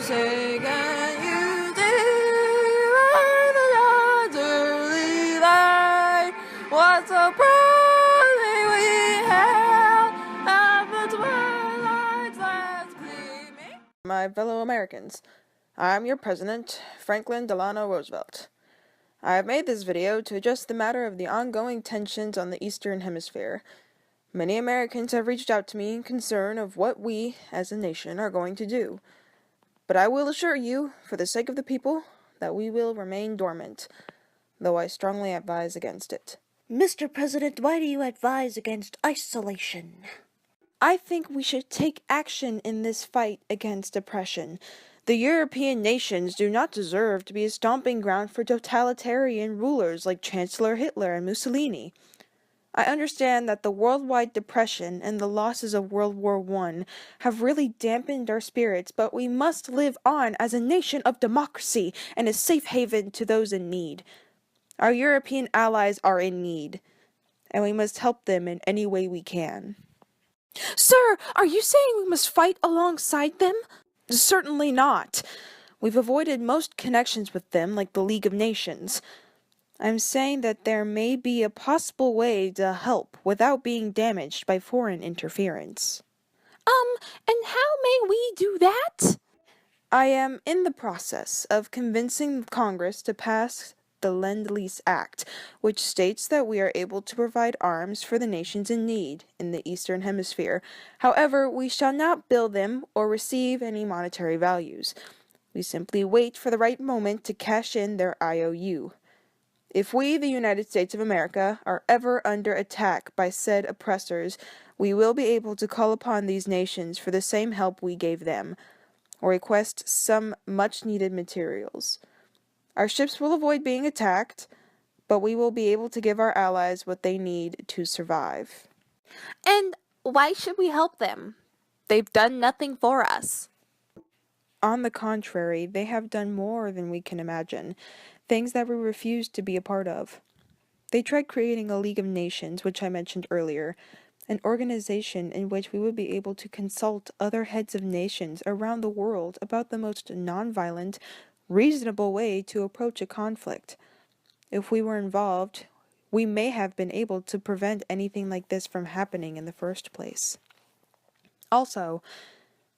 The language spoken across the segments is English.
say, can you deliver the elderly light? What's a brother we have at the twilight's last gleaming? My fellow Americans, I'm your president, Franklin Delano Roosevelt. I have made this video to address the matter of the ongoing tensions on the Eastern Hemisphere. Many Americans have reached out to me in concern of what we, as a nation, are going to do. But I will assure you, for the sake of the people, that we will remain dormant, though I strongly advise against it. Mr. President, why do you advise against isolation? I think we should take action in this fight against oppression. The European nations do not deserve to be a stomping ground for totalitarian rulers like Chancellor Hitler and Mussolini. I understand that the worldwide depression and the losses of World War I have really dampened our spirits, but we must live on as a nation of democracy and a safe haven to those in need. Our European allies are in need, and we must help them in any way we can. Sir, are you saying we must fight alongside them? Certainly not. We've avoided most connections with them, like the League of Nations. I'm saying that there may be a possible way to help without being damaged by foreign interference. And how may we do that? I am in the process of convincing Congress to pass the Lend-Lease Act, which states that we are able to provide arms for the nations in need in the Eastern Hemisphere. However, we shall not build them or receive any monetary values. We simply wait for the right moment to cash in their IOU. If we, the United States of America, are ever under attack by said oppressors, we will be able to call upon these nations for the same help we gave them, or request some much-needed materials. Our ships will avoid being attacked, but we will be able to give our allies what they need to survive. And why should we help them? They've done nothing for us. On the contrary, they have done more than we can imagine, things that we refuse to be a part of. They tried creating a League of Nations, which I mentioned earlier, an organization in which we would be able to consult other heads of nations around the world about the most nonviolent, reasonable way to approach a conflict. If we were involved, we may have been able to prevent anything like this from happening in the first place. Also,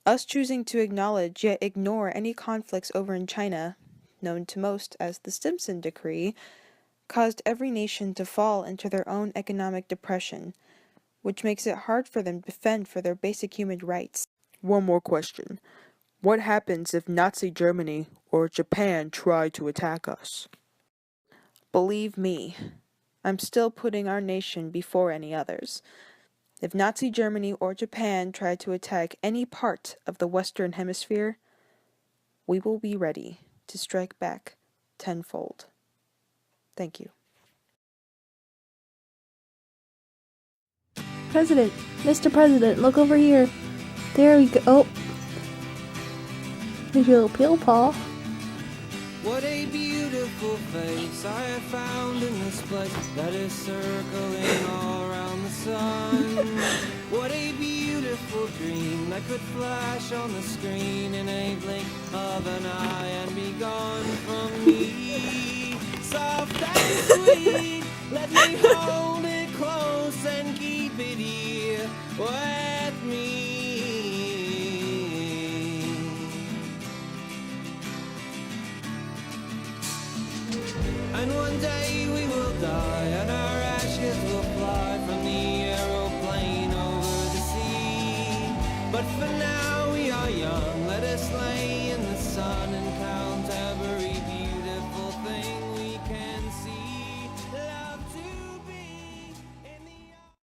us choosing to acknowledge yet ignore any conflicts over in China, known to most as the Simpson Decree, caused every nation to fall into their own economic depression, which makes it hard for them to defend for their basic human rights. One more question. What happens if Nazi Germany or Japan try to attack us? Believe me, I'm still putting our nation before any others. If Nazi Germany or Japan try to attack any part of the Western Hemisphere, we will be ready to strike back tenfold. Thank you. President, Mr. President, look over here. There we go. Oh. There's your little pill paw. What a beautiful face I have found in this place that is circling all around the sun. What a beautiful dream that could flash on the screen in a blink of an eye and be gone from me. Soft and sweet, let me hold it close and keep it here with me. And one day we will die, and our ashes will fly from the aeroplane over the sea. But for now we are young, let us lay in the sun and count